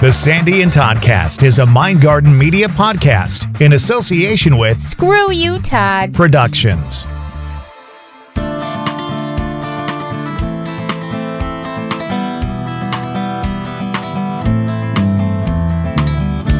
The Sandy and Toddcast is a Mind Garden media podcast in association with Screw You, Todd Productions.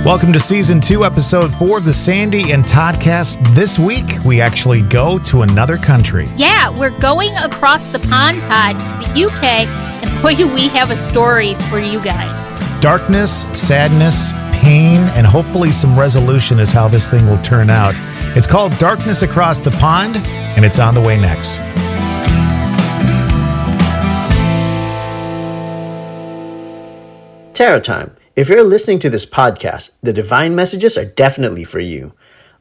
Welcome to Season 2, Episode 4 of the Sandy and Toddcast. This week, we actually go to another country. Yeah, we're going across the pond, Todd, to the UK, and boy, do we have a story for you guys. Darkness, sadness, pain, and hopefully some resolution is how this thing will turn out. It's called Darkness Across the Pond, and it's on the way next. Tarot time. If you're listening to this podcast, the divine messages are definitely for you.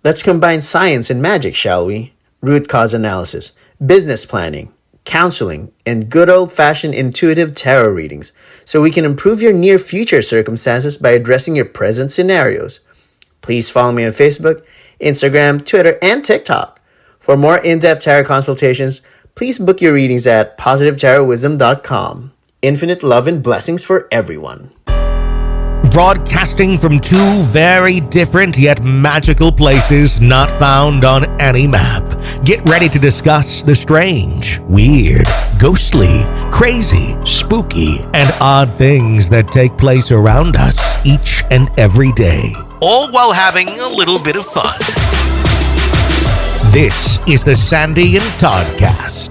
Let's combine science and magic, shall we? Root cause analysis, business planning, counseling, and good old-fashioned intuitive tarot readings, so we can improve your near future circumstances by addressing your present scenarios. Please follow me on Facebook, Instagram, Twitter, and TikTok. For more in-depth tarot consultations, please book your readings at positivetarotwisdom.com. Infinite love and blessings for everyone. Broadcasting from two very different yet magical places not found on any map. Get ready to discuss the strange, weird, ghostly, crazy, spooky, and odd things that take place around us each and every day, all while having a little bit of fun. This is the Sandy and Toddcast.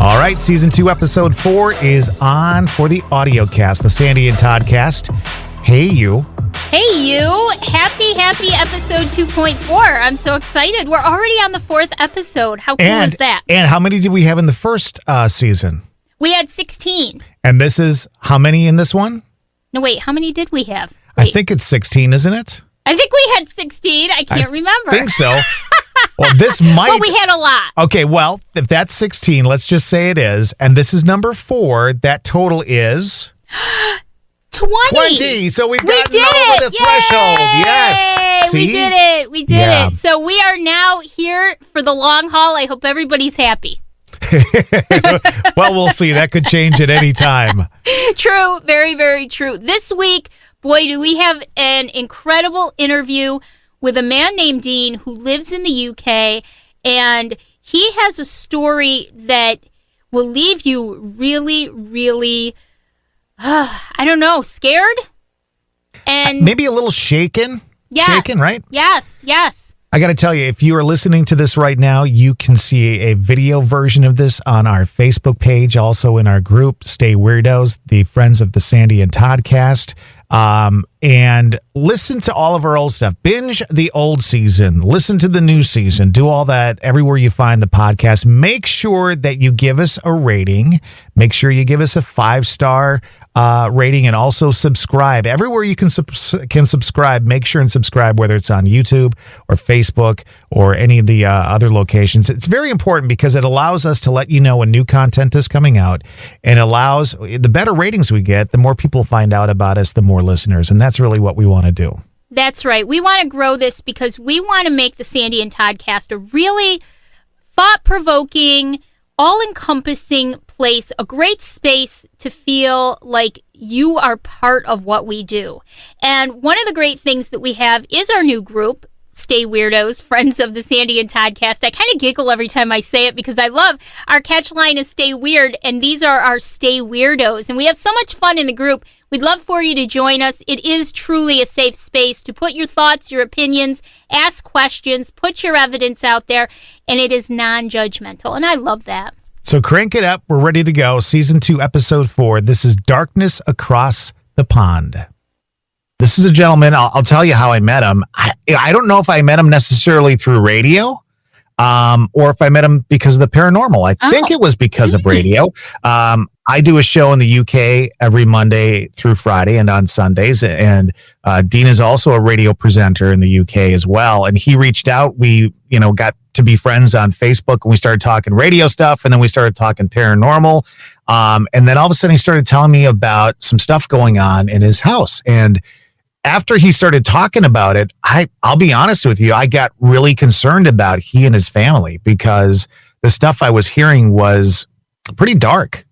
All right, Season 2, Episode 4 is on for the audio cast, the Sandy and Toddcast. Hey, you. Hey, you. Happy episode 2.4. I'm so excited. We're already on the 4th episode. How cool is that? And how many did we have in the first season? We had 16. And this is how many in this one? No, wait, how many did we have? I think it's 16, isn't it? I think we had 16. I can't remember. I think so. Well, this might... Well, we had a lot. Okay, well, if that's 16, let's just say it is. And this is number 4. That total is... 20. So we've gotten over the threshold. Yes. See? We did it. So we are now here for the long haul. I hope everybody's happy. Well, we'll see. That could change at any time. True. Very, very true. This week, boy, do we have an incredible interview with a man named Dean who lives in the UK, and he has a story that will leave you really, really, I don't know, scared? And maybe a little shaken? Yeah. Shaken, right? Yes. I got to tell you, if you are listening to this right now, you can see a video version of this on our Facebook page, also in our group, Stay Weirdos, the Friends of the Sandy and Toddcast. And listen to all of our old stuff. Binge the old season. Listen to the new season. Do all that everywhere you find the podcast. Make sure that you give us a rating. Make sure you give us a 5-star rating, and also subscribe. Everywhere you can subscribe, make sure and subscribe, whether it's on YouTube or Facebook or any of the other locations. It's very important because it allows us to let you know when new content is coming out, and allows the better ratings we get, the more people find out about us, the more listeners. And that's really what we want to do. That's right. We want to grow this because we want to make the Sandy and Toddcast a really thought-provoking, all-encompassing place, a great space to feel like you are part of what we do. And one of the great things that we have is our new group, Stay Weirdos, Friends of the Sandy and Toddcast. I kind of giggle every time I say it because I love our catch line is Stay Weird, and these are our Stay Weirdos. And we have so much fun in the group. We'd love for you to join us. It is truly a safe space to put your thoughts, your opinions, ask questions, put your evidence out there, and it is non-judgmental. And I love that. So crank it up. We're ready to go. Season 2, Episode 4. This is Darkness Across the Pond. This is a gentleman. I'll tell you how I met him. I don't know if I met him necessarily through radio, or if I met him because of the paranormal. I think it was because of radio. I do a show in the UK every Monday through Friday and on Sundays. And Dean is also a radio presenter in the UK as well. And he reached out. We, got to be friends on Facebook, and we started talking radio stuff. And then we started talking paranormal. And then all of a sudden he started telling me about some stuff going on in his house. And after he started talking about it, I'll be honest with you, I got really concerned about he and his family, because the stuff I was hearing was pretty dark,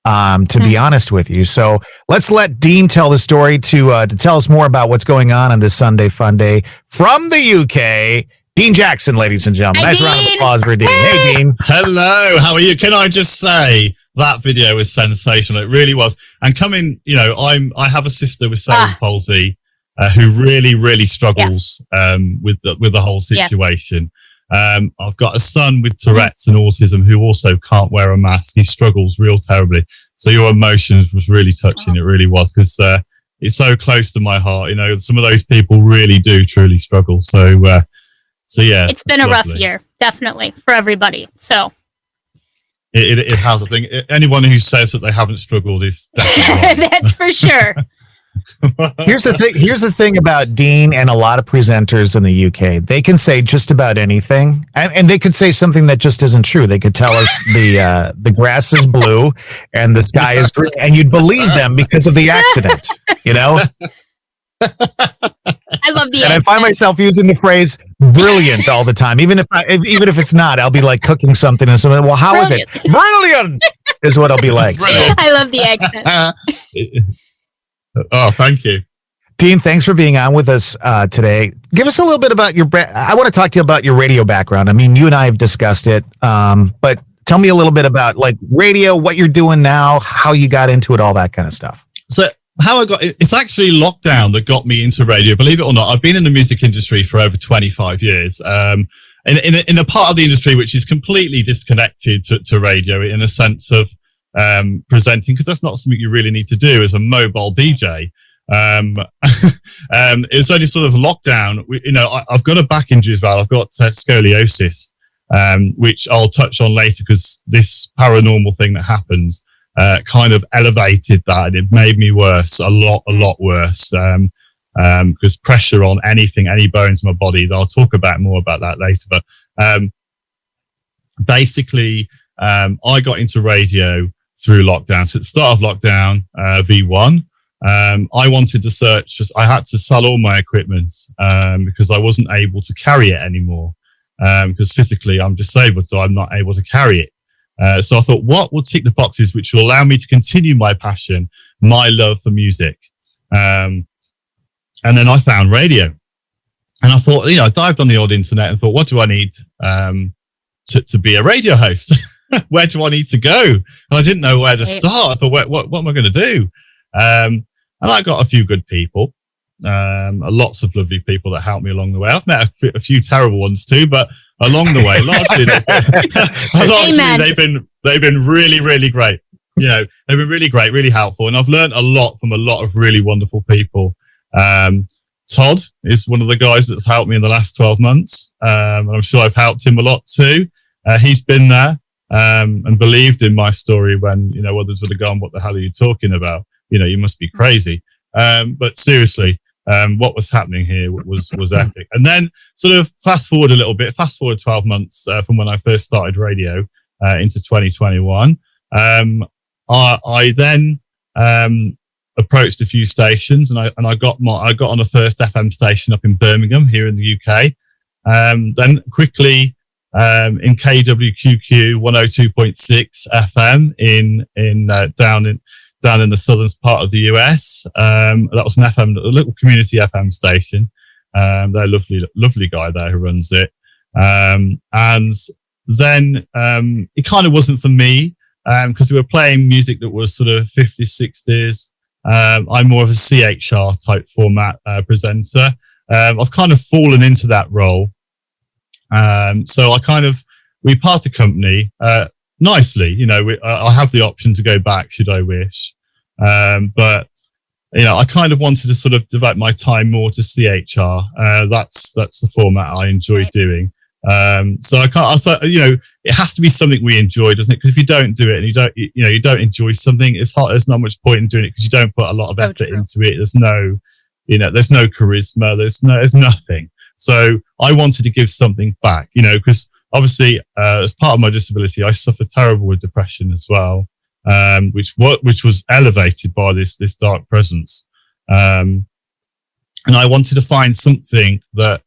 to be honest with you. So let's let Dean tell the story to tell us more about what's going on this Sunday Fun Day from the UK. Dean Jackson, ladies and gentlemen. Hi, nice round of Dean. applause for Dean. Hey, Dean. Hello, how are you? Can I just say that video was sensational? It really was. And I have a sister with cerebral palsy who really struggles with the whole situation. I've got a son with Tourette's and autism who also can't wear a mask. He struggles real terribly. So your emotions was really touching. It really was, because it's so close to my heart. You know, some of those people really do truly struggle. So yeah, it's been a rough year, definitely, for everybody. So it has. I think anyone who says that they haven't struggled is definitely wrong. That's for sure. Here's the thing about Dean and a lot of presenters in the UK. They can say just about anything, and they could say something that just isn't true. They could tell us the grass is blue and the sky is green, and you'd believe them because of the accident. You know. I love the. And I find myself using the phrase "brilliant" all the time, even if it's not. I'll be like cooking something and something. Well, how is it? Brilliant is what I'll be like. So. I love the accent. Oh, thank you, Dean. Thanks for being on with us today. Give us a little bit about your. I want to talk to you about your radio background. I mean, you and I have discussed it, but tell me a little bit about like radio, what you're doing now, how you got into it, all that kind of stuff. So. How I got it's actually lockdown that got me into radio. Believe it or not, I've been in the music industry for over 25 years. In a part of the industry which is completely disconnected to radio in a sense of presenting, because that's not something you really need to do as a mobile DJ. It's only sort of lockdown. I've got a back injury as well. I've got scoliosis, which I'll touch on later, because this paranormal thing that happens kind of elevated that, and it made me worse, a lot worse, because pressure on any bones in my body. I'll talk more about that later. But basically, I got into radio through lockdown. So at the start of lockdown, V1, I wanted to search. I had to sell all my equipment because I wasn't able to carry it anymore, because physically I'm disabled, so I'm not able to carry it. So I thought, what will tick the boxes which will allow me to continue my passion, my love for music? And then I found radio. And I thought, I dived on the old internet and thought, what do I need to be a radio host? Where do I need to go? And I didn't know where to start. I thought, what am I going to do? And I got a few good people, lots of lovely people that helped me along the way. I've met a few terrible ones too, but along the way, largely they've been really great. They've been really great, really helpful, and I've learned a lot from a lot of really wonderful people. Todd is one of the guys that's helped me in the last 12 months, and I'm sure I've helped him a lot too. He's been there and believed in my story when others would have gone, "What the hell are you talking about? You must be crazy." But seriously. What was happening here was epic. And then sort of fast forward 12 months from when I first started radio into 2021. I then approached a few stations, and I got on a first FM station up in Birmingham here in the UK. Then quickly in KWQQ 102.6 FM down in the southern part of the US. That was a little community FM station. They're lovely guy there who runs it. And then it kind of wasn't for me because we were playing music that was sort of 50s, 60s. I'm more of a CHR type format presenter. I've kind of fallen into that role. So we parted company nicely. I have the option to go back should I wish. But I kind of wanted to sort of devote my time more to CHR. That's the format I enjoy doing. So I thought, it has to be something we enjoy, doesn't it? Because if you don't do it and you don't enjoy something, there's not much point in doing it because you don't put a lot of effort into it. There's no charisma. There's nothing. So I wanted to give something back, because obviously, as part of my disability, I suffer terrible with depression as well. Which was elevated by this dark presence, and I wanted to find something that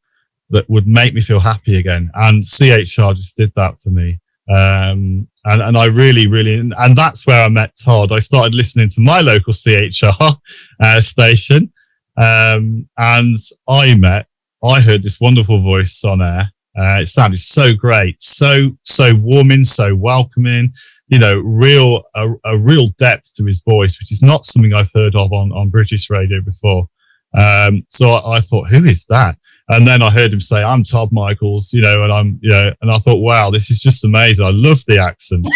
would make me feel happy again. And CHR just did that for me. And I really, and that's where I met Todd. I started listening to my local CHR station, and I heard this wonderful voice on air. It sounded so great, so warming, so welcoming. You know, a real depth to his voice, which is not something I've heard of on British radio before. So I thought, who is that? And then I heard him say, "I'm Todd Michaels," you know, and and I thought, wow, this is just amazing. I love the accent.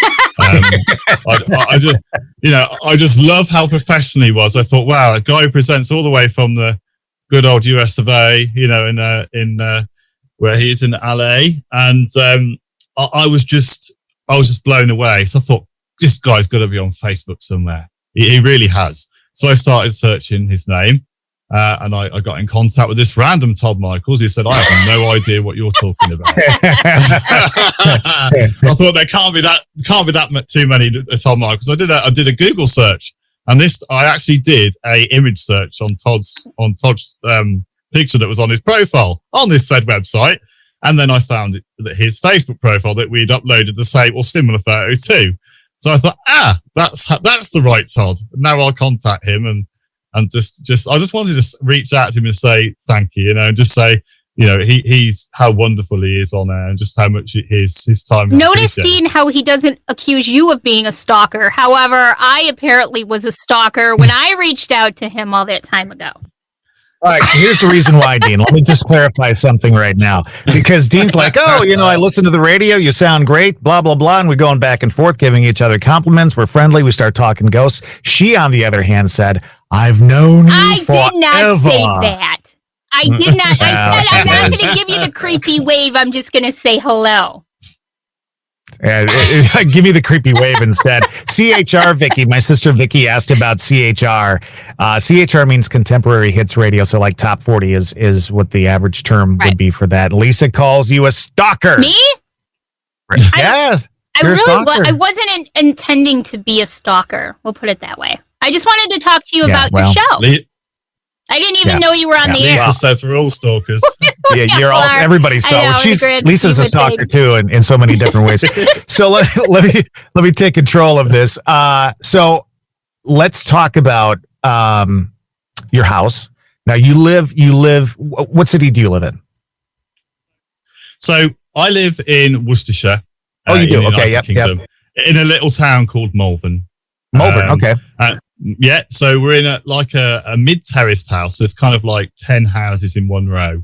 I just love how professional he was. I thought, wow, a guy who presents all the way from the good old US of A, you know, in where he is in LA, and I was just blown away. So I thought, this guy's got to be on Facebook somewhere. He really has. So I started searching his name. And I got in contact with this random Todd Michaels. He said, "I have no idea what you're talking about." I thought there can't be that too many Todd Michaels. I did a Google search, and I actually did a image search on Todd's picture that was on his profile on this said website, and then I found that his Facebook profile that we'd uploaded the same or similar photo to. So I thought, that's the right Todd. Now I'll contact him and just I just wanted to reach out to him and say thank you, you know, and just say, you know, he's how wonderful he is on air and just how much his time. Notice, Dean, how he doesn't accuse you of being a stalker. However, I apparently was a stalker when I reached out to him all that time ago. All right, so here's the reason why, Dean. Let me just clarify something right now. Because Dean's like, oh, you know, I listen to the radio, you sound great, blah, blah, blah, and we're going back and forth, giving each other compliments. We're friendly. We start talking ghosts. She, on the other hand, said, I've known you forever. I did not say that. I did not. I said I'm not going to give you the creepy wave. I'm just going to say hello. Give me the creepy wave instead. CHR, Vicky, my sister Vicky asked about CHR. CHR means contemporary hits radio, so like top 40 is what the average term would be for that. Lisa calls you a stalker. Me? Yes. I wasn't intending to be a stalker. We'll put it that way. I just wanted to talk to you about your show. I didn't even know you were on the air. Lisa says we're all stalkers. Yeah, you're all everybody's stalker. Lisa's a stalker too, in so many different ways. So let me take control of this. So let's talk about your house. Now you live. What city do you live in? So I live in Worcestershire. Oh, you do? Okay, yep. In a little town called Malvern. Malvern, okay. Yeah, so we're in a mid-terraced house. There's kind of like 10 houses in one row.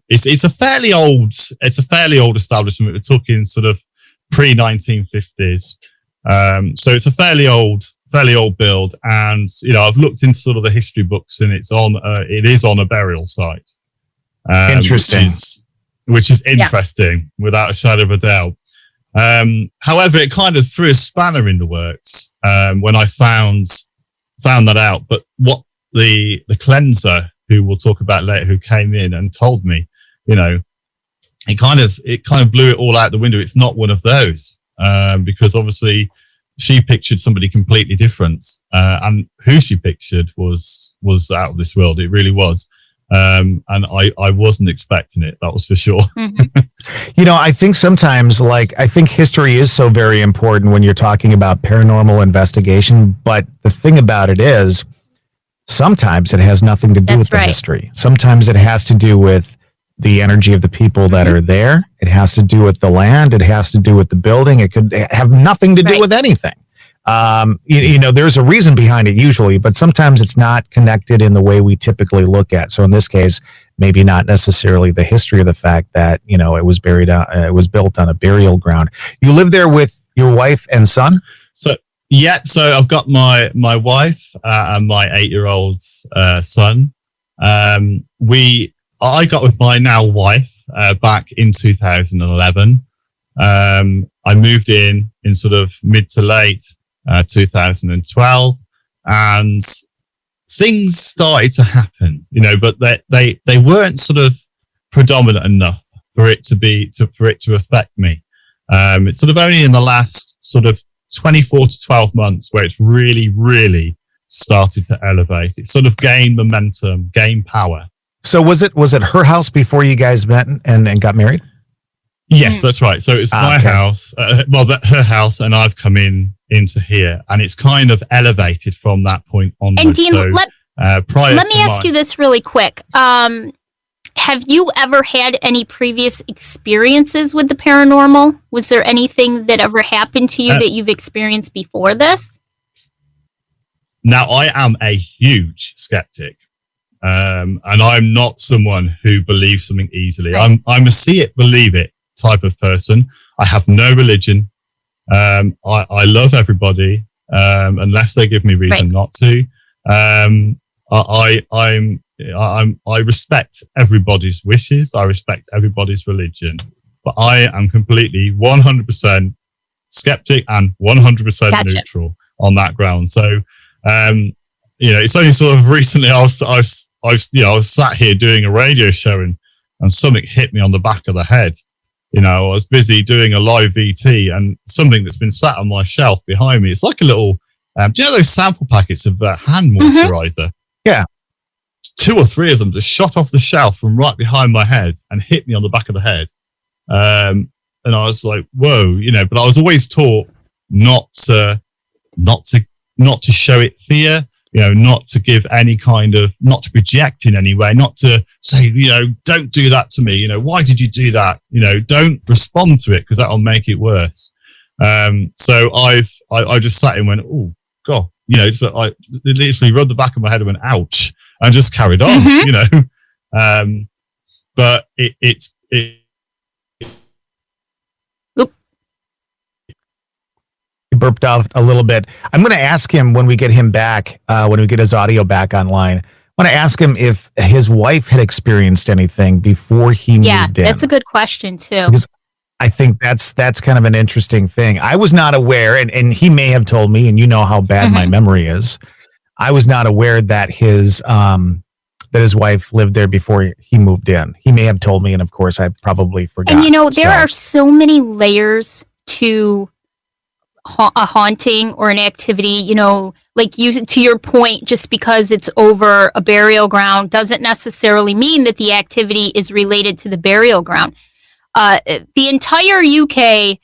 It's a fairly old establishment. We're talking sort of pre-1950s. So it's a fairly old build, and you know, I've looked into sort of the history books, and it is on a burial site. Interesting. Which is interesting, without a shadow of a doubt. However, it kind of threw a spanner in the works when I found that out. But what the cleanser, who we'll talk about later, who came in and told me, you know, it kind of blew it all out the window. It's not one of those, because obviously she pictured somebody completely different, and who she pictured was out of this world. It really was. And I wasn't expecting it. That was for sure. Mm-hmm. You know, I think sometimes, I think history is so very important when you're talking about paranormal investigation. But the thing about it is, sometimes it has nothing to do with the history. Sometimes it has to do with the energy of the people that are there. It has to do with the land. It has to do with the building. It could have nothing to do with anything. You know, there's a reason behind it usually, but sometimes it's not connected in the way we typically look at. So in this case, maybe not necessarily the history of the fact that, you know, it was built on a burial ground. You live there with your wife and son? So I've got my wife and my 8-year-old son. I got with my now wife back in 2011. I moved in sort of mid to late 2012, and things started to happen, you know, but they weren't sort of predominant enough for it to affect me. It's sort of only in the last sort of 24 to 12 months where it's really, really started to elevate. It sort of gained momentum, gained power. So was it her house before you guys met and got married? Yes, that's right. So it's my house, her house, and I've come into here, and it's kind of elevated from that point onwards. And Dean, so, let me ask you this really quick. Have you ever had any previous experiences with the paranormal? Was there anything that ever happened to you that you've experienced before this? Now, I am a huge skeptic, and I'm not someone who believes something easily. Right. I'm a see it, believe it type of person. I have no religion. I love everybody, unless they give me reason not to. I respect everybody's wishes. I respect everybody's religion, but I am completely 100% skeptic and 100% neutral on that ground. So, it's only sort of recently I was sat here doing a radio show and something hit me on the back of the head. I was busy doing a live VT, and something that's been sat on my shelf behind me. It's like a little, do you know those sample packets of hand moisturizer? Yeah. 2 or 3 of them just shot off the shelf from right behind my head and hit me on the back of the head. And I was like, whoa, but I was always taught not to show it fear, not to give any kind of, not to project in any way, not to say, don't do that to me. Why did you do that? Don't respond to it because that'll make it worse. So I just sat and went, oh God, so I literally rubbed the back of my head and went, ouch, and just carried on, but it's He burped out a little bit. I'm going to ask him when we get him back, when we get his audio back online. I want to ask him if his wife had experienced anything before he moved in. Yeah, that's a good question too. Because I think that's kind of an interesting thing. I was not aware, and he may have told me, and you know how bad my memory is. I was not aware that his wife lived there before he moved in. He may have told me, and of course, I probably forgot. And there are so many layers to a haunting or an activity. Like to your point, just because it's over a burial ground doesn't necessarily mean that the activity is related to the burial ground. The entire UK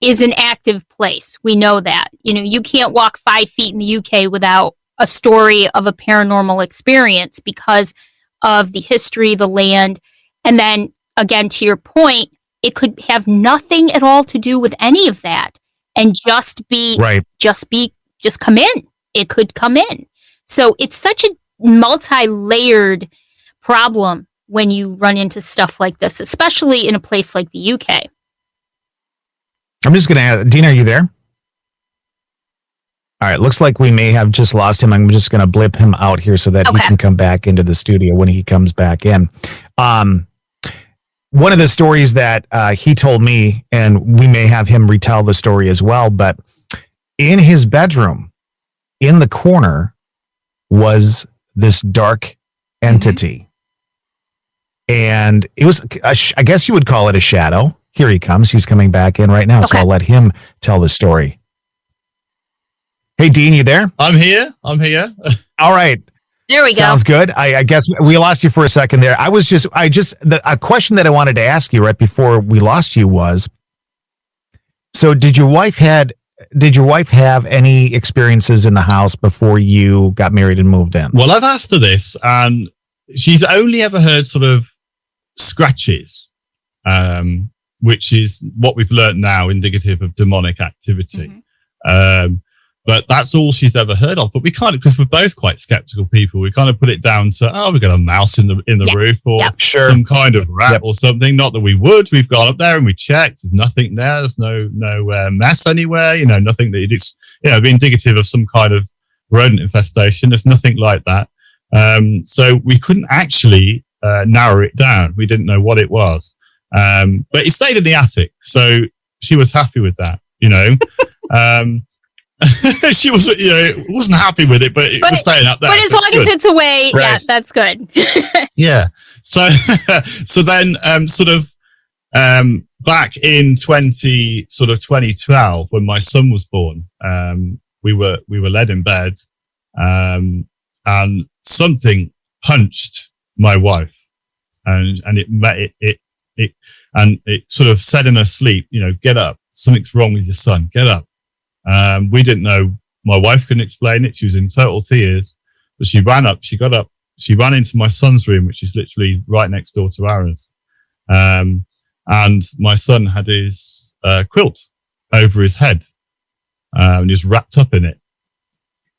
is an active place. We know that. You can't walk 5 feet in the UK without a story of a paranormal experience because of the history, the land. And then again, to your point, it could have nothing at all to do with any of that and just come in. It could come in. So it's such a multi-layered problem when you run into stuff like this, especially in a place like the UK. I'm just going to ask, Dean, are you there? All right, looks like we may have just lost him. I'm just going to blip him out here so that he can come back into the studio when he comes back in. One of the stories that he told me, and we may have him retell the story as well, but in his bedroom, in the corner, was this dark entity. And it was, I guess you would call it a shadow. Here he comes. He's coming back in right now, so I'll let him tell the story. Hey, Dean, you there? I'm here. All right. There we go. Sounds good. I guess we lost you for a second there. A question that I wanted to ask you right before we lost you was, so did your wife have any experiences in the house before you got married and moved in? Well, I've asked her this, and she's only ever heard sort of scratches, which is what we've learned now, indicative of demonic activity. But that's all she's ever heard of. But we kind of, because we're both quite skeptical people, we kind of put it down to, we got a mouse in the roof or some kind of rat or something. Not that we would. We've gone up there and we checked. There's nothing there. There's no mess anywhere. Nothing that it's be indicative of some kind of rodent infestation. There's nothing like that. So we couldn't actually narrow it down. We didn't know what it was. But it stayed in the attic, so she was happy with that. She wasn't happy with it, but it was staying up there. But as long as it's away, yeah, that's good. Yeah. So then, back in 2012, when my son was born, we were led in bed, and something punched my wife, and it it sort of said in her sleep, get up. Something's wrong with your son. Get up. We didn't know. My wife couldn't explain it. She was in total tears, but she ran up. She got up. She ran into my son's room, which is literally right next door to ours. And my son had his quilt over his head, and he was wrapped up in it.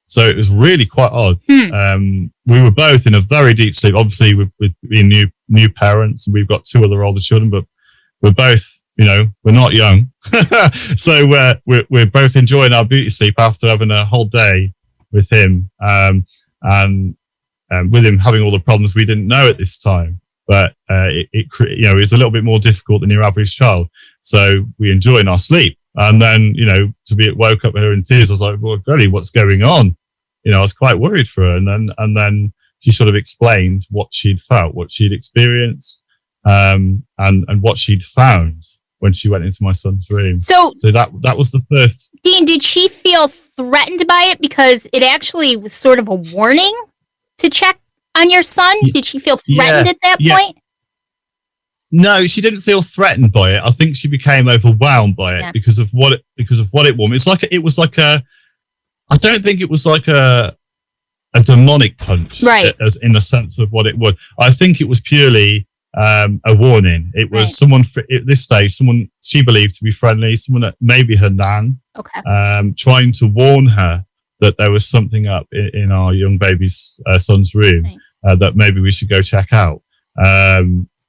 So it was really quite odd. We were both in a very deep sleep. Obviously, with being new parents, and we've got 2 other older children, but we're both, we're not young. So we're both enjoying our beauty sleep after having a whole day with him, and with him having all the problems we didn't know at this time. But it's a little bit more difficult than your average child. So we enjoy in our sleep. And then, to be woke up with her in tears, I was like, well, golly, what's going on? I was quite worried for her. And then she sort of explained what she'd felt, what she'd experienced, and what she'd found when she went into my son's room. So that was the first. Dean, did she feel threatened by it because it actually was sort of a warning to check on your son? Did she feel threatened at that point? No, she didn't feel threatened by it. I think she became overwhelmed by it because of what it was. I don't think it was like a demonic punch, right? As in the sense of what it would. I think it was purely a warning. It was someone at this stage, someone she believed to be friendly, someone that maybe her nan, trying to warn her that there was something up in our young baby's son's room, that maybe we should go check out.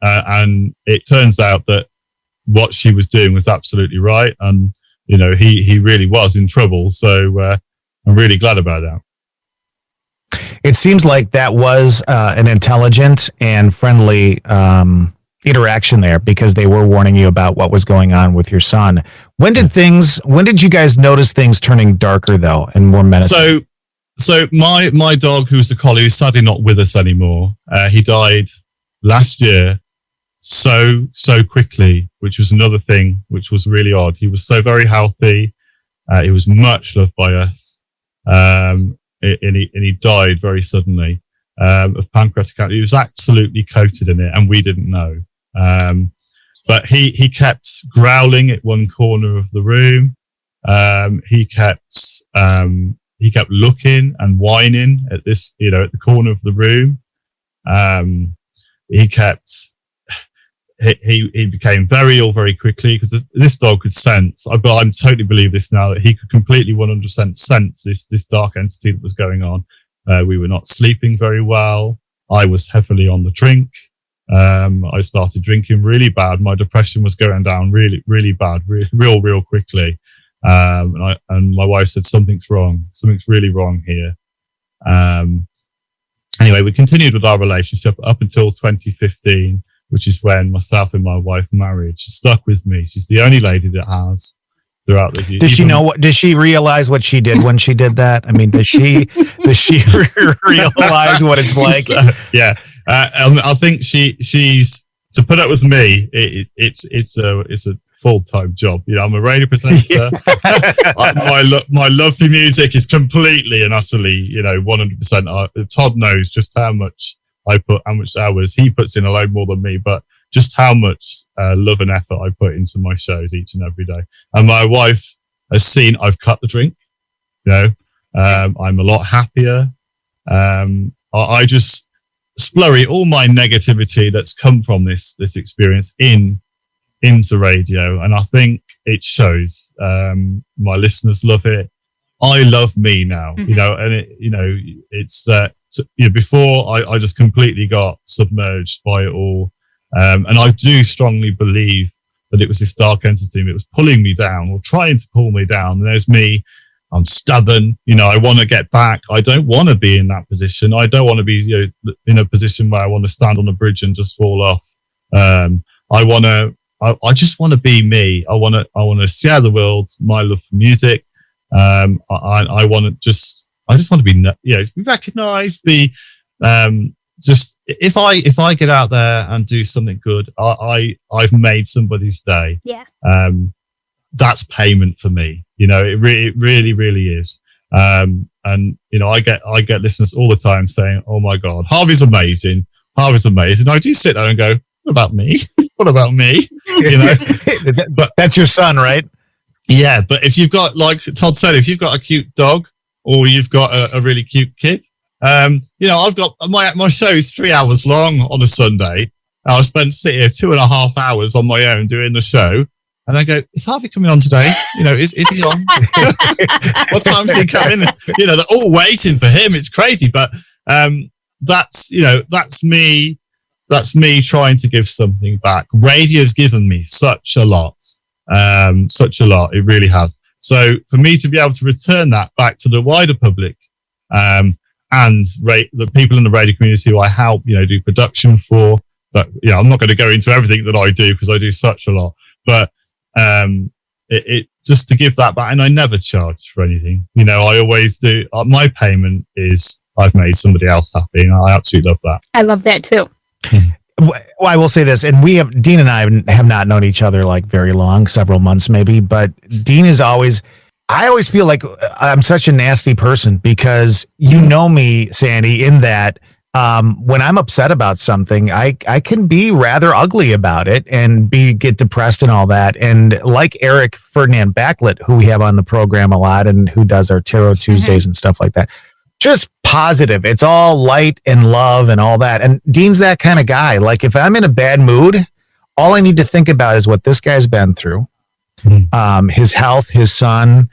And it turns out that what she was doing was absolutely right. And, he really was in trouble. So I'm really glad about that. It seems like that was an intelligent and friendly interaction there, because they were warning you about what was going on with your son. When did you guys notice things turning darker, though, and more menacing? So my dog, who's a collie, is sadly not with us anymore. He died last year so quickly, which was another thing which was really odd. He was so very healthy. He was much loved by us. And he died very suddenly of pancreatic cancer. He was absolutely coated in it, and we didn't know. But he kept growling at one corner of the room. He kept looking and whining at this, at the corner of the room. He became very ill very quickly, because this dog could sense, I totally believe this now, that he could completely 100% sense this dark entity that was going on. We were not sleeping very well. I was heavily on the drink. I started drinking really bad. My depression was going down really, really bad, real quickly. And my wife said, something's wrong. Something's really wrong here. Anyway, we continued with our relationship up until 2015, which is when myself and my wife married. She stuck with me. She's the only lady that has throughout this. Does she realize what she did when she did that? I mean, does she realize what it's like? I think she's to put up with me. It's a full-time job. I'm a radio presenter. My love for music is completely and utterly, 100%. Todd knows just how much how much hours he puts in, a load more than me, but just how much love and effort I put into my shows each and every day. And my wife has seen I've cut the drink. I'm a lot happier. I just splurry all my negativity that's come from this experience into radio, and I think it shows. My listeners love it. I love me now, and it's before I just completely got submerged by it all, and I do strongly believe that it was this dark entity that was pulling me down or trying to pull me down. And there's me. I'm stubborn. I want to get back. I don't want to be in that position. I don't want to be in a position where I want to stand on a bridge and just fall off. I just want to be me. I want to share the world, my love for music. I just want to be recognized. Just if I get out there and do something good, I've made somebody's day. Yeah. That's payment for me. It really, really is. And I get listeners all the time saying, "Oh my God, Harvey's amazing. Harvey's amazing." I do sit there and go, about me? What about me? You know, but that's your son, right? Yeah, but if you've got, like Todd said, if you've got a cute dog or you've got a really cute kid, you know, I've got my show is 3 hours long on a Sunday. I'll spend sitting here 2.5 hours on my own doing the show. And I go, is Harvey coming on today? You know, is he on? What time's he coming? You know, they're all waiting for him. It's crazy. But that's me trying to give something back. Radio's given me such a lot. It really has. So for me to be able to return that back to the wider public, and the people in the radio community who I help, you know, do production for, that, you know, I'm not going to go into everything that I do because I do such a lot, but it just to give that back. And I never charge for anything. You know, I always do. My payment is I've made somebody else happy, and I absolutely love that. I love that too. Well, I will say this, and Dean and I have not known each other like very long, several months maybe, but Dean is always, I always feel like I'm such a nasty person because you know me, Sandy, in that when I'm upset about something, I can be rather ugly about it and get depressed and all that. And like Eric Ferdinand Backlit, who we have on the program a lot and who does our Tarot Tuesdays and stuff like that, just positive. It's all light and love and all that. And Dean's that kind of guy. Like if I'm in a bad mood, all I need to think about is what this guy's been through, his health, his son,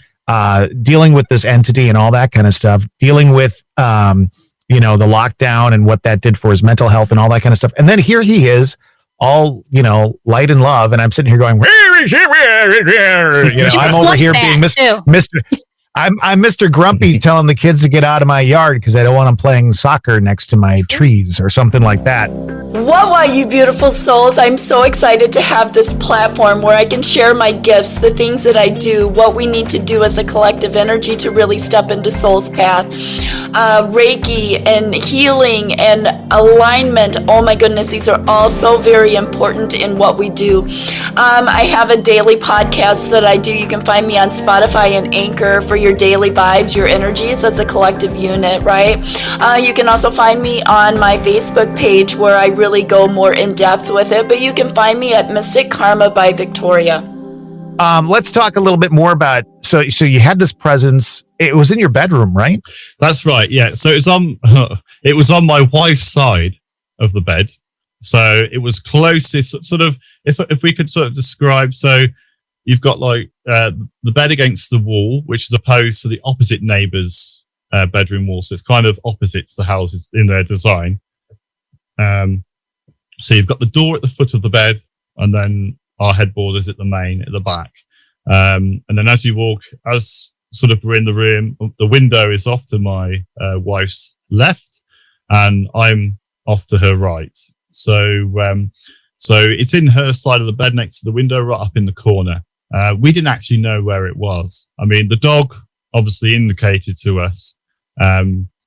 dealing with this entity and all that kind of stuff, dealing with, you know, the lockdown and what that did for his mental health and all that kind of stuff. And then here he is, all, you know, light and love. And I'm sitting here going, where is he? You know, I'm over here being Mr. I'm Mr. Grumpy telling the kids to get out of my yard because I don't want them playing soccer next to my trees or something like that. Wow, you beautiful souls. I'm so excited to have this platform where I can share my gifts, the things that I do, what we need to do as a collective energy to really step into soul's path. Reiki and healing and alignment. Oh my goodness, these are all so very important in what we do. I have a daily podcast that I do. You can find me on Spotify and Anchor for your daily vibes, your energies as a collective unit, right? You can also find me on my Facebook page where I really go more in depth with it, but you can find me at Mystic Karma by Victoria. Let's talk a little bit more about, so you had this presence. It was in your bedroom, right? That's right. Yeah. So it was on my wife's side of the bed. So it was closest, sort of, if we could sort of describe, so you've got like the bed against the wall, which is opposed to the opposite neighbor's bedroom wall. So it's kind of opposites the houses in their design. So you've got the door at the foot of the bed, and then our headboard is at the back. And then as you walk, as sort of we're in the room, the window is off to my wife's left, and I'm off to her right. So it's in her side of the bed next to the window, right up in the corner. We didn't actually know where it was. I mean, the dog obviously indicated to us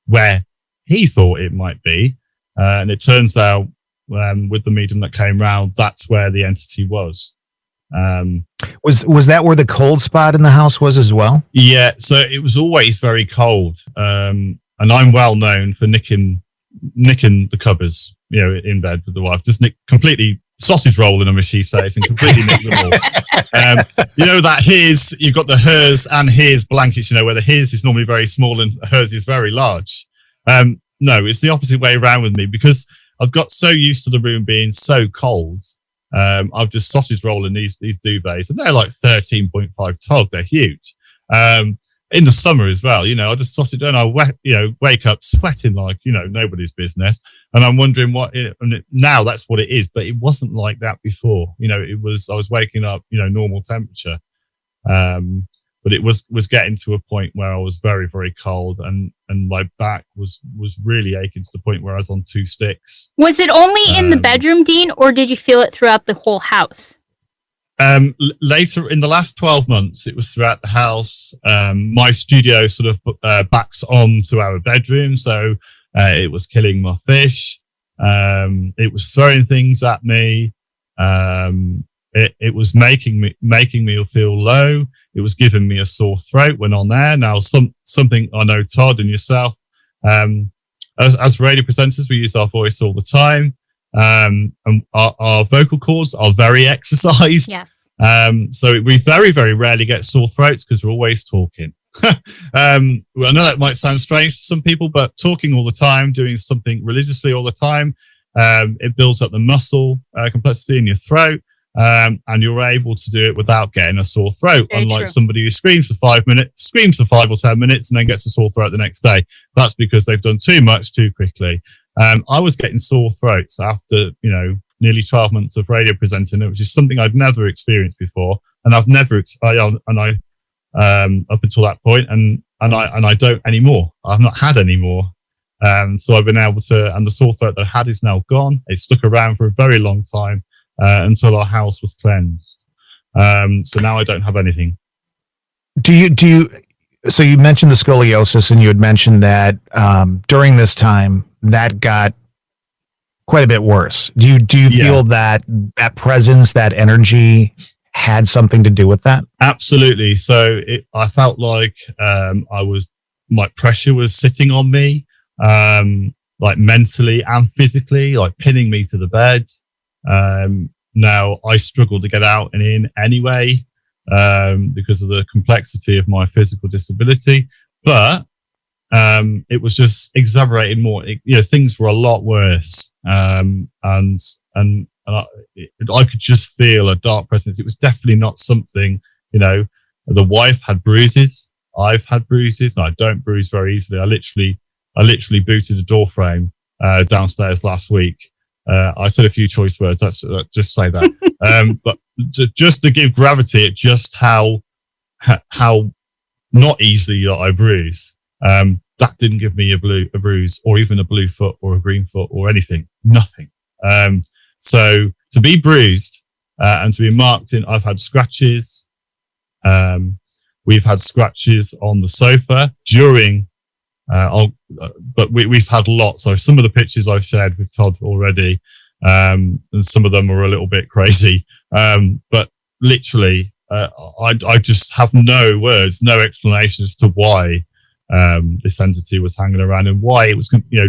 where he thought it might be. And it turns out with the medium that came round, that's where the entity was. Was that where the cold spot in the house was as well? Yeah, so it was always very cold. And I'm well known for nicking the covers, you know, in bed with the wife. Just completely sausage rolling them, as she says, and completely nick them all. You know that you've got the hers and his blankets, you know, where the his is normally very small and hers is very large. No, it's the opposite way around with me because I've got so used to the room being so cold. I've just sausage rolling these duvets, and they're like 13.5 tog. They're huge. In the summer as well, you know, I just sausage and I wake up sweating like, you know, nobody's business. And I'm wondering now that's what it is, but it wasn't like that before. You know, I was waking up, you know, normal temperature. But it was getting to a point where I was very, very cold, and my back was really aching to the point where I was on 2 sticks. Was it only in the bedroom, Dean, or did you feel it throughout the whole house? Later in the last 12 months, it was throughout the house. My studio sort of backs on to our bedroom, so it was killing my fish. It was throwing things at me. It was making me feel low. It was giving me a sore throat when on there. Now, something I know, Todd and yourself, as radio presenters, we use our voice all the time. And our vocal cords are very exercised. Yes. So we very, very rarely get sore throats because we're always talking. I know that might sound strange to some people, but talking all the time, doing something religiously all the time, it builds up the muscle complexity in your throat, and you're able to do it without getting a sore throat. Very unlike true. somebody who screams for 5 or 10 minutes, and then gets a sore throat the next day. That's because they've done too much too quickly. I was getting sore throats after nearly 12 months of radio presenting, which is something I'd never experienced before, and I've never up until that point, and I don't anymore. I've not had any more. So I've been able to, and the sore throat that I had is now gone. It stuck around for a very long time until our house was cleansed. So now I don't have anything. So you mentioned the scoliosis, and you had mentioned that during this time that got quite a bit worse. Do you feel that presence, that energy had something to do with that? Absolutely. So I felt like my pressure was sitting on me, like mentally and physically, like pinning me to the bed. Now I struggle to get out and in anyway, because of the complexity of my physical disability, but it was just exacerbated more. Things were a lot worse, and I could just feel a dark presence. It was definitely not something, the wife had bruises. I've had bruises, and I don't bruise very easily. I literally booted a door frame downstairs last week. I said a few choice words. Just say that. But just to give gravity at just how not easily that I bruise. That didn't give me a bruise, or even a blue foot or a green foot or anything. Nothing. So to be bruised and to be marked in, I've had scratches. We've had scratches on the sofa during, but we've had lots. So some of the pictures I've shared with Todd already, and some of them are a little bit crazy. But literally, I just have no words, no explanation as to why this entity was hanging around and why it was,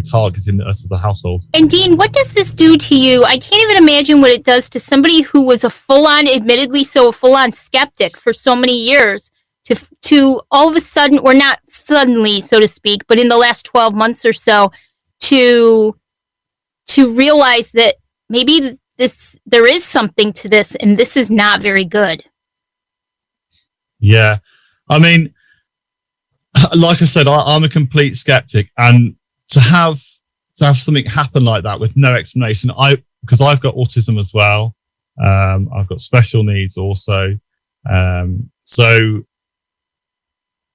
targeting us as a household. And Dean, what does this do to you? I can't even imagine what it does to somebody who was a full-on skeptic for so many years, to all of a sudden, or not suddenly, so to speak, but in the last 12 months or so, to realize that maybe there is something to this, and this is not very good. Yeah. I mean, like I said, I'm a complete skeptic, and to have something happen like that with no explanation, because I've got autism as well. I've got special needs also. So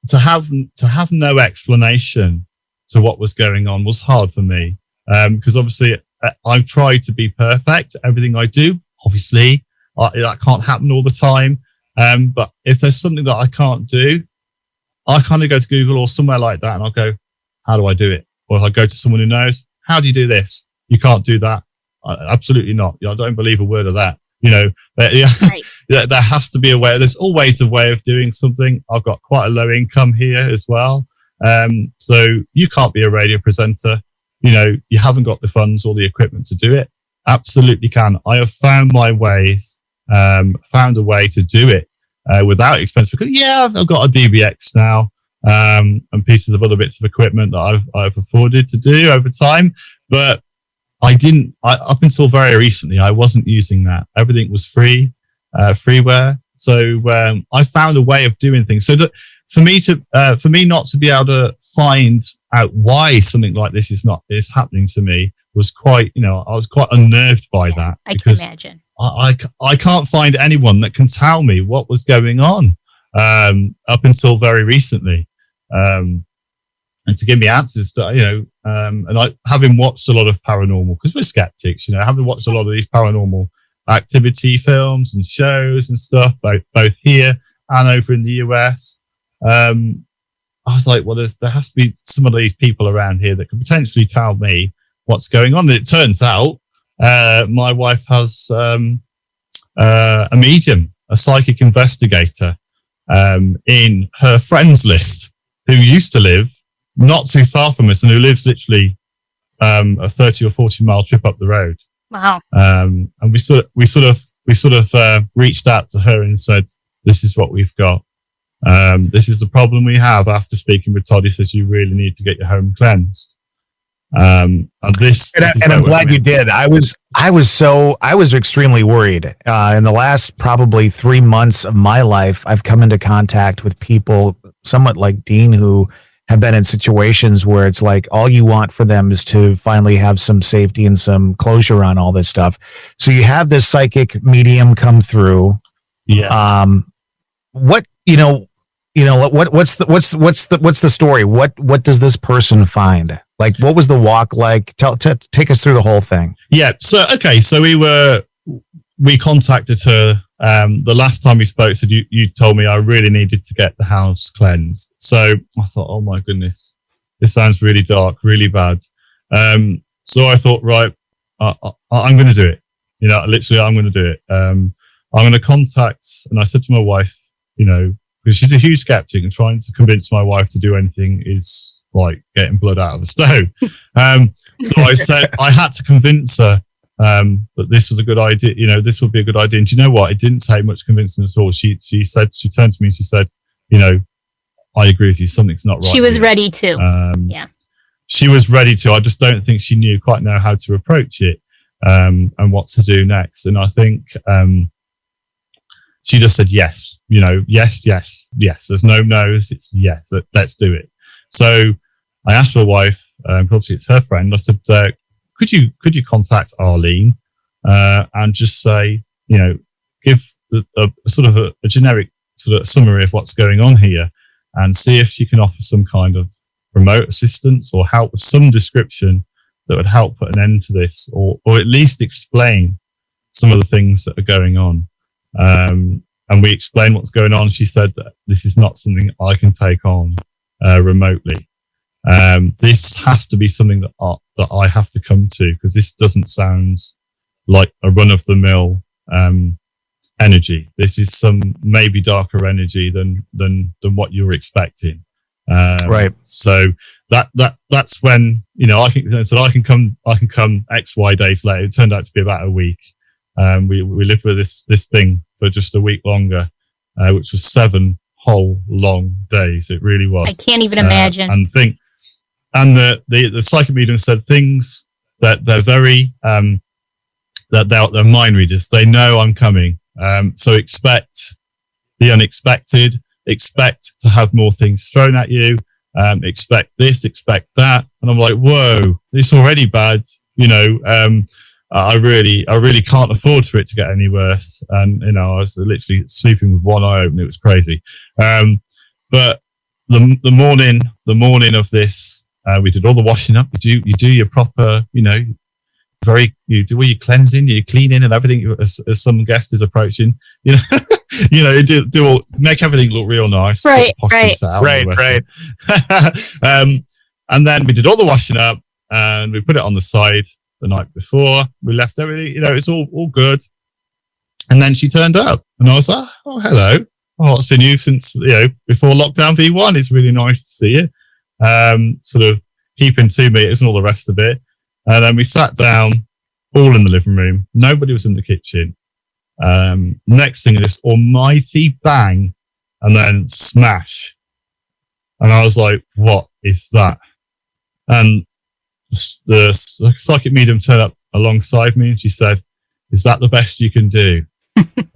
to have no explanation to what was going on was hard for me. Because obviously I've tried to be perfect. Everything I do, obviously, that can't happen all the time. But if there's something that I can't do, I kind of go to Google or somewhere like that, and I'll go, how do I do it? Or I go to someone who knows, how do you do this? You can't do that. Absolutely not. I don't believe a word of that. Right. There has to be a way. There's always a way of doing something. I've got quite a low income here as well. So you can't be a radio presenter. You haven't got the funds or the equipment to do it. Absolutely can. I have found my ways, found a way to do it. Without expense, because I've got a DBX now, and pieces of other bits of equipment that I've afforded to do over time, but up until very recently, I wasn't using that. Everything was freeware. So I found a way of doing things. So that for me not to be able to find out why something like this is happening to me was quite, I was quite unnerved by that. I can imagine. I can't find anyone that can tell me what was going on up until very recently, and to give me answers to and having watched a lot of paranormal, because we're skeptics, having watched a lot of these paranormal activity films and shows and stuff, both here and over in the US. I was like, well, there has to be some of these people around here that can potentially tell me what's going on. And it turns out my wife has a medium, a psychic investigator, in her friends list, who used to live not too far from us and who lives literally a 30 or 40 mile trip up the road. Wow. And we sort of reached out to her and said, "This is what we've got. This is the problem we have." After speaking with Todd, he says, "You really need to get your home cleansed." And I'm glad you did. I was extremely worried. In the last probably 3 months of my life, I've come into contact with people somewhat like Dean who have been in situations where it's like all you want for them is to finally have some safety and some closure on all this stuff. So you have this psychic medium come through. Yeah. What's the story? What does this person find? Like, what was the walk like? Take us through the whole thing. Yeah. So we contacted her. The last time we spoke, said you told me I really needed to get the house cleansed. So I thought, oh my goodness, this sounds really dark, really bad. So I thought, right, I'm going to do it. Literally, I'm going to do it. I'm going to contact, and I said to my wife, because she's a huge skeptic, and trying to convince my wife to do anything is like getting blood out of the stove. So I said I had to convince her that this was a good idea. This would be a good idea. And do you know what? It didn't take much convincing at all. She turned to me and she said, I agree with you. Something's not right. She was ready to. Yeah. She was ready to. I just don't think she quite know how to approach it and what to do next. And I think she just said yes. Yes. There's no no's. It's yes. Let's do it. So I asked my wife, obviously it's her friend. I said, could you contact Arlene and just say, give a sort of a generic sort of summary of what's going on here, and see if she can offer some kind of remote assistance or help with some description that would help put an end to this, or at least explain some of the things that are going on. And we explained what's going on. She said that this is not something I can take on remotely. This has to be something that I have to come to, because this doesn't sound like a run-of-the-mill energy. This is some maybe darker energy than what you're expecting. Right. So that's when I can come X, Y days later. It turned out to be about a week. We lived with this thing for just a week longer, which was 7 whole long days. It really was. I can't even imagine. And the psychic medium said things that they're very that they're mind readers. They know I'm coming. So expect the unexpected. Expect to have more things thrown at you. Expect this. Expect that. And I'm like, whoa, it's already bad. I really can't afford for it to get any worse. And I was literally sleeping with one eye open. It was crazy. But the morning of this. We did all the washing up. You do your proper, you do all your cleansing, your cleaning, and everything as some guest is approaching. Make everything look real nice. Right. And then we did all the washing up, and we put it on the side the night before. We left everything. It's all good. And then she turned up, and I was like, "Oh, hello. Oh, I've seen you since before lockdown V1. It's really nice to see you." Sort of keeping 2 meters and all the rest of it. And then we sat down, all in the living room. Nobody was in the kitchen. Next thing, this almighty bang, and then smash. And I was like, what is that? And the psychic medium turned up alongside me, and she said, is that the best you can do?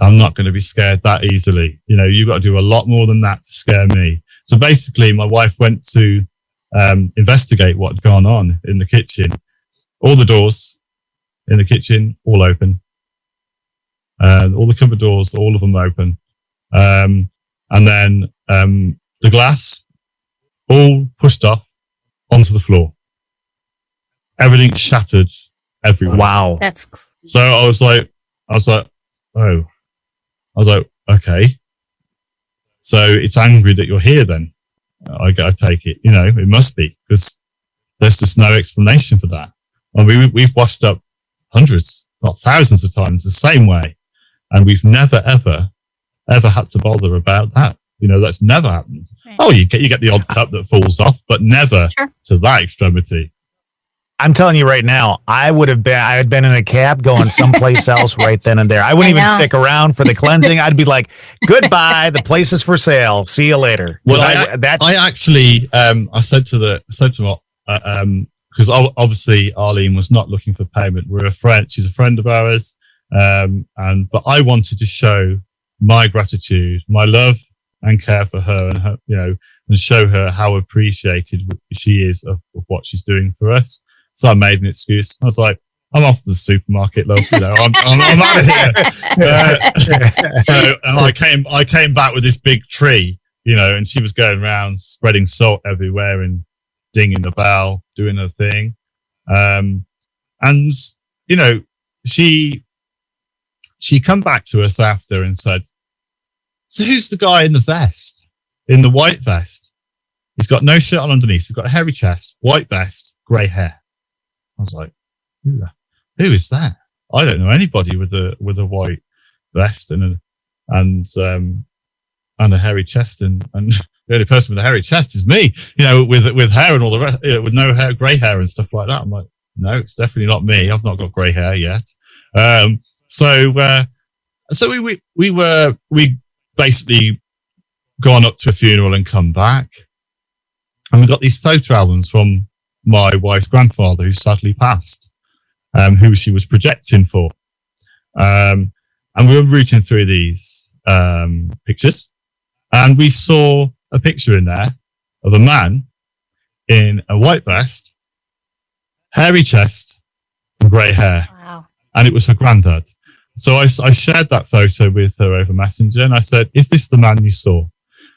I'm not going to be scared that easily. You've got to do a lot more than that to scare me. So basically, my wife went to investigate what had gone on in the kitchen. All the doors in the kitchen, all open. All the cupboard doors, all of them open. And then the glass, all pushed off onto the floor. Everything shattered everywhere. Wow. So I was like, oh. I was like, okay. So it's angry that you're here then. I gotta take it. It must be, because there's just no explanation for that. We've washed up hundreds, not thousands of times the same way. And we've never, ever had to bother about that. That's never happened. Right. Oh, you get the odd cup that falls off, but never to that extremity. I'm telling you right now, I had been in a cab going someplace else right then and there. I wouldn't even stick around for the cleansing. I'd be like, goodbye, the place is for sale. See you later. Well, I actually, I said to because obviously Arlene was not looking for payment. We're a friend. She's a friend of ours. But I wanted to show my gratitude, my love and care for her, and her, and show her how appreciated she is of what she's doing for us. So I made an excuse. I was like, I'm off to the supermarket, love. I'm out of here. And I came back with this big tree, and she was going around spreading salt everywhere and dinging the bell, doing her thing. She come back to us after and said, so who's the guy in the vest, in the white vest? He's got no shirt on underneath. He's got a hairy chest, white vest, grey hair. I was like, who is that? I don't know anybody with a white vest and a hairy chest, and the only person with a hairy chest is me, with hair and all the rest, with no hair, grey hair and stuff like that. I'm like, no, it's definitely not me. I've not got grey hair yet. So we basically gone up to a funeral and come back, and we got these photo albums from my wife's grandfather, who sadly passed, who she was projecting for, and we were rooting through these pictures, and we saw a picture in there of a man in a white vest, hairy chest, and grey hair. Wow. And it was her granddad. So I shared that photo with her over Messenger, and I said, is this the man you saw?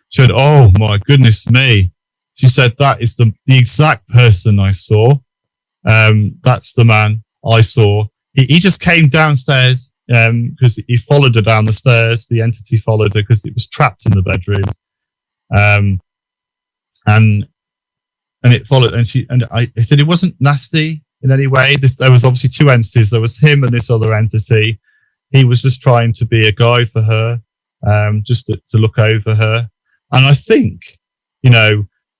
She said, oh my goodness me. She said, that is the exact person I saw. That's the man I saw. He just came downstairs because he followed her down the stairs. The entity followed her because it was trapped in the bedroom. And it followed, and I said it wasn't nasty in any way. There was obviously two entities. There was him and this other entity. He was just trying to be a guide for her, just to look over her. And I think,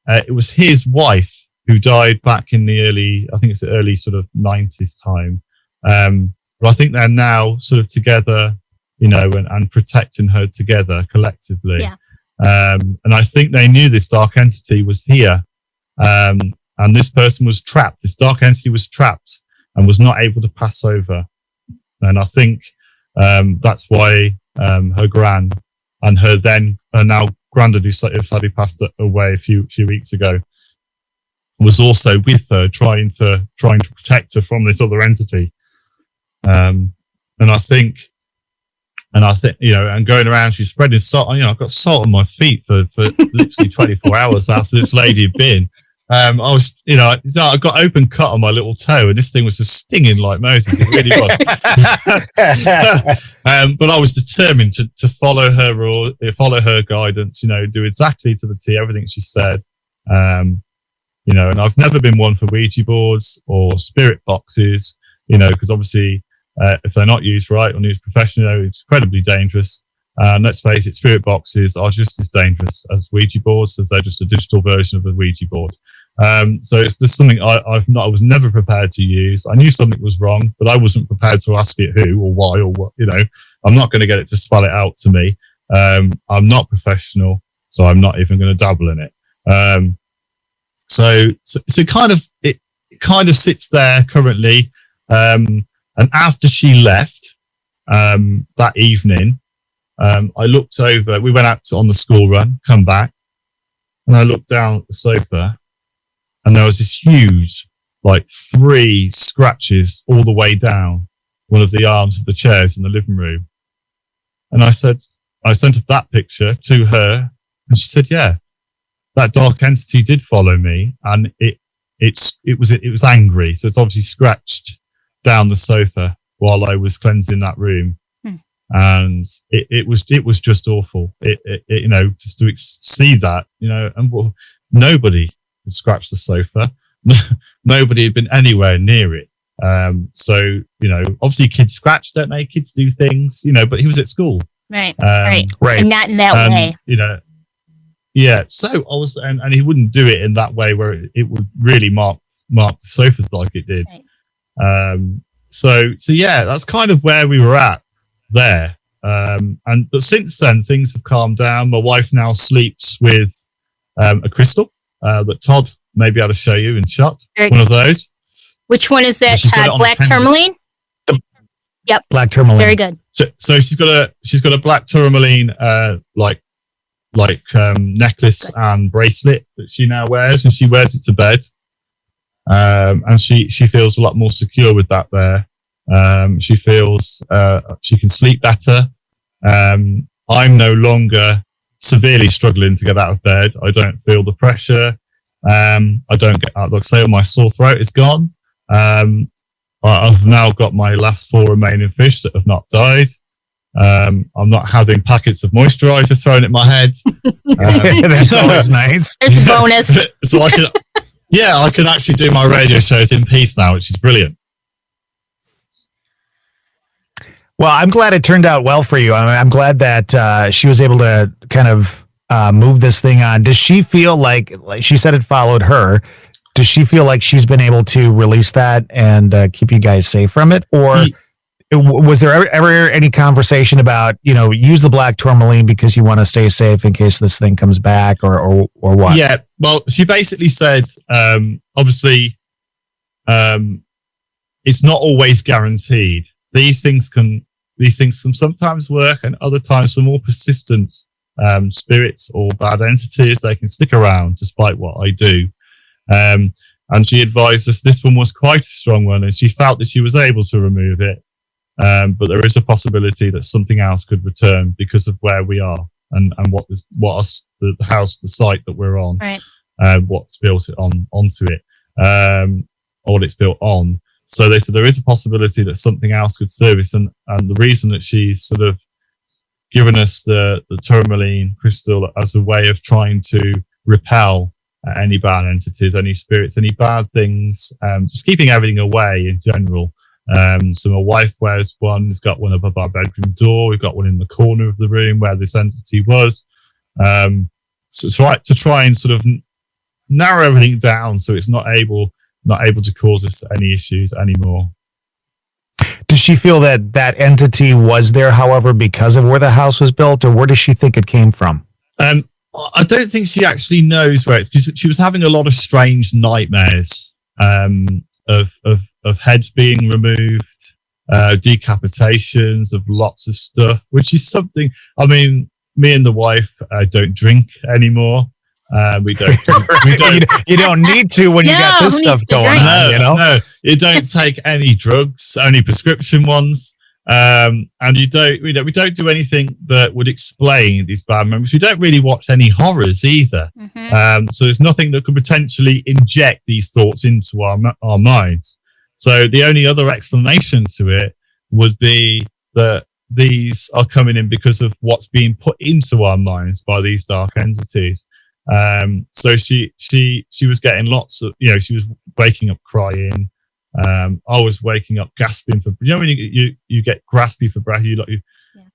it was his wife who died back in the early sort of 90s time. But I think they're now sort of together, and protecting her together collectively. Yeah. And I think they knew this dark entity was here. And this person was trapped. This dark entity was trapped and was not able to pass over. And I think that's why her gran and her now granddad, who sadly passed away a few weeks ago, was also with her, trying to protect her from this other entity. And I think, and going around, she's spreading salt. I've got salt on my feet for literally 24 hours after this lady had been. I got open cut on my little toe, and this thing was just stinging like Moses. It really was. But I was determined to follow her guidance. Do exactly to the T everything she said. And I've never been one for Ouija boards or spirit boxes. Because obviously, if they're not used right or used professionally, it's incredibly dangerous. Let's face it, spirit boxes are just as dangerous as Ouija boards, as they're just a digital version of a Ouija board. So it's just something I was never prepared to use. I knew something was wrong, but I wasn't prepared to ask it who or why or what. I'm not going to get it to spell it out to me. I'm not professional, so I'm not even going to dabble in it. So it kind of sits there currently. And after she left that evening, I looked over. We went out on the school run, come back, and I looked down at the sofa, and there was this huge, 3 scratches all the way down one of the arms of the chairs in the living room. And I sent that picture to her, and she said, "Yeah, that dark entity did follow me, and it was angry, so it's obviously scratched down the sofa while I was cleansing that room." And it was just awful. Just to see that, and nobody had scratched the sofa. Nobody had been anywhere near it. So obviously kids scratch, don't they? Kids do things, but he was at school. Right. Right. And not in that way. Yeah, so I was, and he wouldn't do it in that way where it would really mark the sofas like it did. Right. So yeah, that's kind of where we were at there. But since then, things have calmed down. My wife now sleeps with a crystal that Todd may be able to show you in shot. One of those. Which one is that, Todd? Black tourmaline? Yep. Black tourmaline. Very good. So she's got a black tourmaline necklace and bracelet that she now wears, and she wears it to bed. And she feels a lot more secure with that there. She feels she can sleep better. I'm no longer severely struggling to get out of bed. I don't feel the pressure. I don't get out. Like I say, my sore throat is gone. I've now got my last 4 remaining fish that have not died. I'm not having packets of moisturizer thrown at my head. That's always nice. It's a bonus. So I can actually do my radio shows in peace now, which is brilliant. Well, I'm glad it turned out well for you. I'm glad that she was able to kind of move this thing on. Does she feel like she said it followed her? Does she feel like she's been able to release that and keep you guys safe from it? Or was there ever any conversation about, use the black tourmaline because you want to stay safe in case this thing comes back or what? Yeah, well, she basically said, obviously, it's not always guaranteed. These things can sometimes work, and other times for more persistent spirits or bad entities, they can stick around despite what I do. And she advised us this one was quite a strong one, and she felt that she was able to remove it. But there is a possibility that something else could return because of where we are and the house, the site that we're on, right. What's built it onto it, or what it's built on. So they said there is a possibility that something else could service, and the reason that she's sort of given us the tourmaline crystal as a way of trying to repel any bad entities, any spirits, any bad things, just keeping everything away in general. So my wife wears one. We've got one above our bedroom door. We've got one in the corner of the room where this entity was. So to try and sort of narrow everything down so it's not able to cause us any issues anymore. Does she feel that entity was there, however, because of where the house was built, or where does she think it came from? I don't think she actually knows where it's, because she was having a lot of strange nightmares of heads being removed, decapitations of lots of stuff, which is something. I mean, me and the wife don't drink anymore. We don't. You don't need to when you got this stuff going on. No, you don't take any drugs, only prescription ones. And we don't do anything that would explain these bad memories. We don't really watch any horrors either. Mm-hmm. So there's nothing that could potentially inject these thoughts into our minds. So the only other explanation to it would be that these are coming in because of what's being put into our minds by these dark entities. So she was getting lots of, she was waking up crying. I was waking up gasping for, when you get gaspy for breath,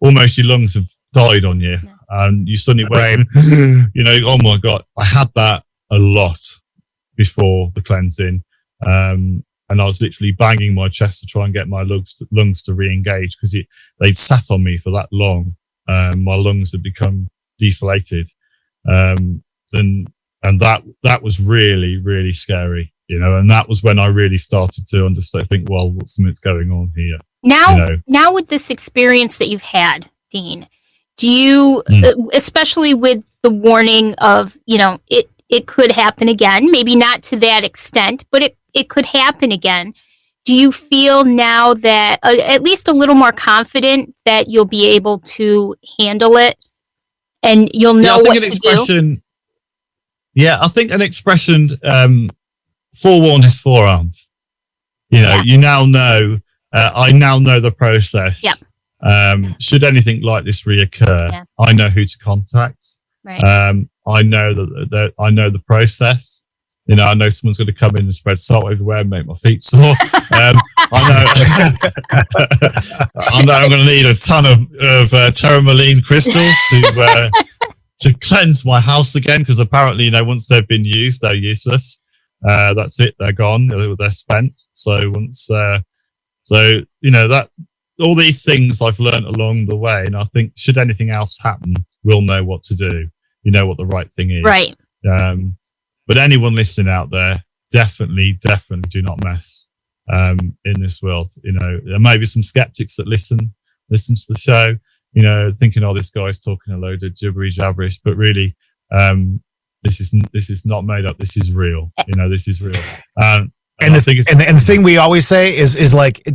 almost your lungs have died on you, and you suddenly wake, oh my God, I had that a lot before the cleansing. And I was literally banging my chest to try and get my lungs to re-engage, because they'd sat on me for that long. My lungs had become deflated. And that was really, really scary, and that was when I really started to understand, think, well, something's going on here. Now with this experience that you've had, Dean, do you, especially with the warning of, it could happen again, maybe not to that extent, but it could happen again. Do you feel now that at least a little more confident that you'll be able to handle it and you'll know what to do? Yeah, I think an expression, forewarned is forearmed. You now know, I now know the process. Yep. Should anything like this reoccur, I know who to contact. Right. I know that I know the process. I know someone's going to come in and spread salt everywhere and make my feet sore. I know I'm going to need a ton of tourmaline crystals to cleanse my house again, because apparently, once they've been used, they're useless. That's it. They're gone. They're spent. So that all these things I've learned along the way, and I think should anything else happen, we'll know what to do. You know what the right thing is. Right. But anyone listening out there, definitely do not mess in this world. There may be some skeptics that listen to the show, thinking, oh, this guy's talking a load of jabberish, but really, this is not made up. This is real. This is real. And the thing we always say is like,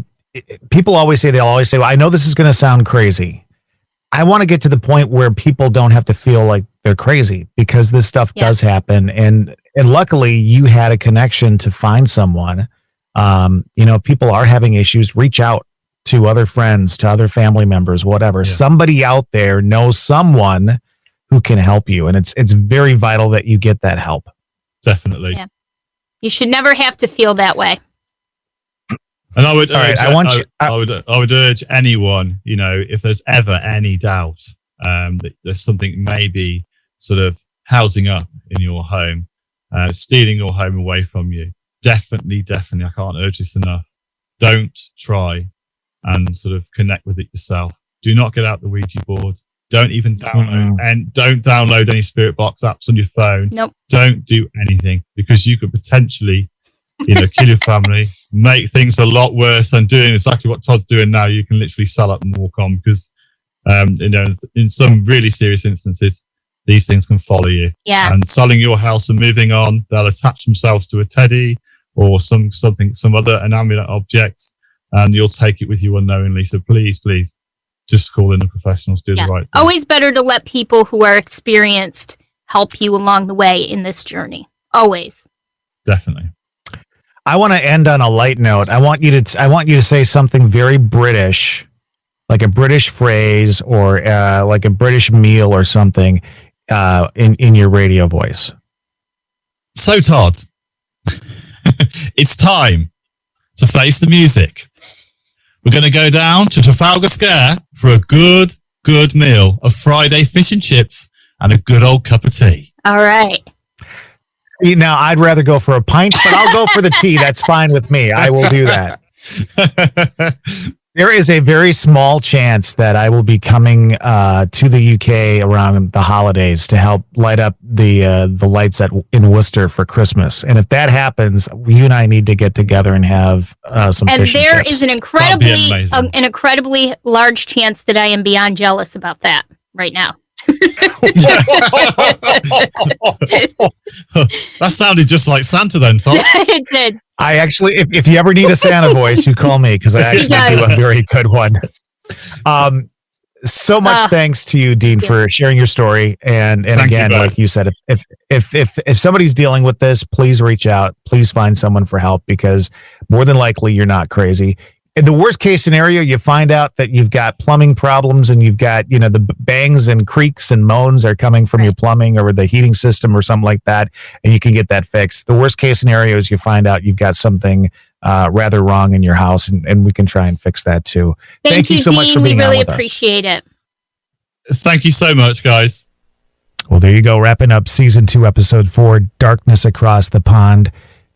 people always say, well, I know this is going to sound crazy. I want to get to the point where people don't have to feel like they're crazy, because this stuff does happen. And luckily you had a connection to find someone. If people are having issues, reach out to other friends, to other family members, whatever. Yeah. Somebody out there knows someone who can help you. And it's very vital that you get that help. Definitely. Yeah. You should never have to feel that way. And I would urge, I would urge anyone, if there's ever any doubt that there's something maybe sort of housing up in your home, stealing your home away from you, definitely, I can't urge this enough. Don't try and sort of connect with it yourself. Do not get out the Ouija board. Don't even download don't download any spirit box apps on your phone. Nope. Don't do anything, because you could potentially, kill your family, make things a lot worse, and doing exactly what Todd's doing now. You can literally sell up and walk on, because, in some really serious instances, these things can follow you. Yeah. And selling your house and moving on, they'll attach themselves to a teddy or some other inanimate object, and you'll take it with you unknowingly. So please, just call in the professionals, do the right thing. Always better to let people who are experienced help you along the way in this journey. Always. Definitely. I want to end on a light note. I want you to say something very British, like a British phrase or like a British meal or something in your radio voice. So, Todd, it's time to face the music. We're going to go down to Trafalgar Square for a good meal of Friday fish and chips and a good old cup of tea. All right. Now, I'd rather go for a pint, but I'll go for the tea. That's fine with me. I will do that. There is a very small chance that I will be coming to the UK around the holidays to help light up the lights in Worcester for Christmas. And if that happens, you and I need to get together and have some fish and chips. And there is an incredibly large chance that I am beyond jealous about that right now. That sounded just like Santa then, Tom. It did. I actually, if you ever need a Santa voice, you call me, because I actually do a very good one. So much thanks to you, Dean, for sharing your story. And again, like you said, if somebody's dealing with this, please reach out. Please find someone for help, because more than likely you're not crazy. In the worst case scenario, you find out that you've got plumbing problems and you've got, the bangs and creaks and moans are coming from your plumbing or the heating system or something like that, and you can get that fixed. The worst case scenario is you find out you've got something rather wrong in your house, and we can try and fix that too. Thank you so Dean. much for being on with us. We really appreciate it. Thank you so much, guys. Well, there you go. Wrapping up season 2, episode 4, Darkness Across the Pond.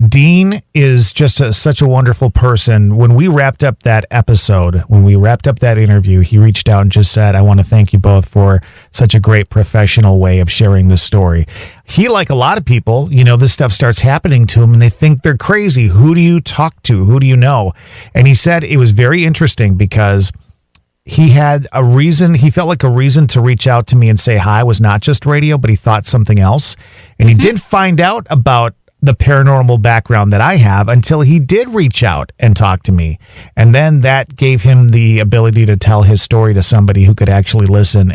Dean is just such a wonderful person. When we wrapped up that episode, when we wrapped up that interview, he reached out and just said, I want to thank you both for such a great professional way of sharing this story. He, like a lot of people, this stuff starts happening to him and they think they're crazy. Who do you talk to? Who do you know? And he said it was very interesting because he had a reason. He felt like a reason to reach out to me and say hi was not just radio, but he thought something else. And he did find out about the paranormal background that I have until he did reach out and talk to me. And then that gave him the ability to tell his story to somebody who could actually listen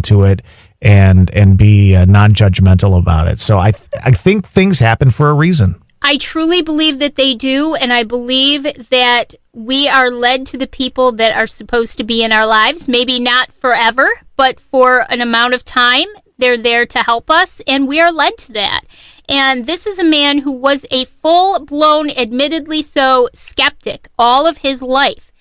to it and be non-judgmental about it. So I think things happen for a reason. I truly believe that they do. And I believe that we are led to the people that are supposed to be in our lives. Maybe not forever, but for an amount of time, they're there to help us. And we are led to that. And this is a man who was a full-blown, admittedly so, skeptic all of his life.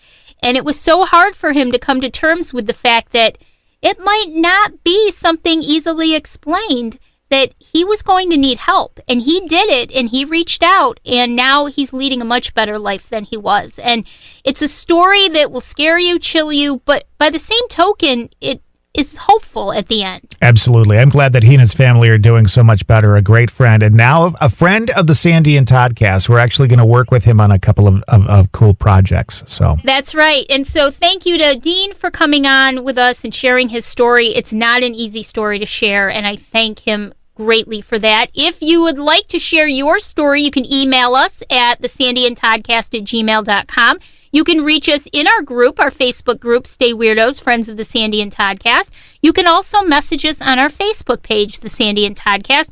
And it was so hard for him to come to terms with the fact that it might not be something easily explained, that he was going to need help, and he did it, and he reached out, and now he's leading a much better life than he was. And it's a story that will scare you, chill you, but by the same token, it is hopeful at the end. Absolutely. I'm glad that he and his family are doing so much better. A great friend, and now a friend of the Sandy and Toddcast. We're actually going to work with him on a couple of cool projects. So that's right. And so thank you to Dean for coming on with us and sharing his story. It's not an easy story to share, and I thank him greatly for that. If you would like to share your story, you can email us at thesandyandtoddcast@gmail.com. You can reach us in our group, our Facebook group, Stay Weirdos, Friends of the Sandy and Toddcast. You can also message us on our Facebook page, The Sandy and Toddcast.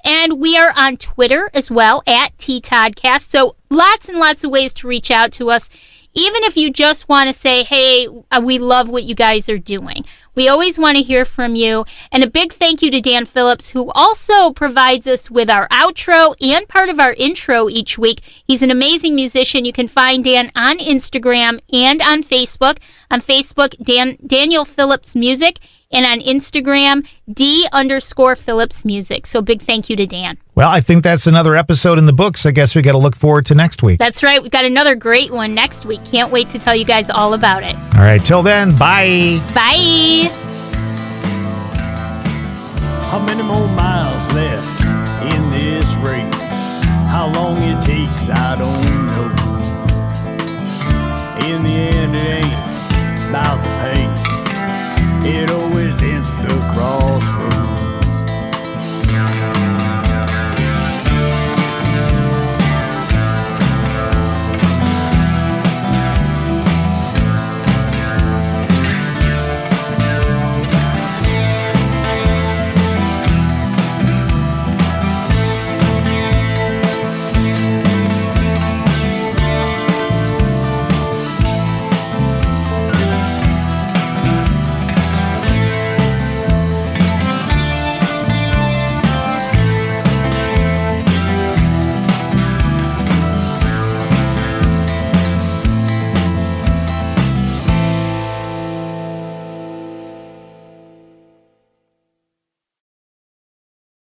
And we are on Twitter as well, at TToddcast. So lots and lots of ways to reach out to us. Even if you just want to say, hey, we love what you guys are doing. We always want to hear from you. And a big thank you to Dan Phillips, who also provides us with our outro and part of our intro each week. He's an amazing musician. You can find Dan on Instagram and on Facebook. On Facebook, Daniel Phillips Music. And on Instagram, D_Phillips Music. So big thank you to Dan. Well, I think that's another episode in the books. I guess we got to look forward to next week. That's right. We've got another great one next week. Can't wait to tell you guys all about it. All right. Till then, bye. Bye. How many more miles left in this race? How long it takes, I don't know. In the end, it ain't about the pace. It always ends at the crossroads.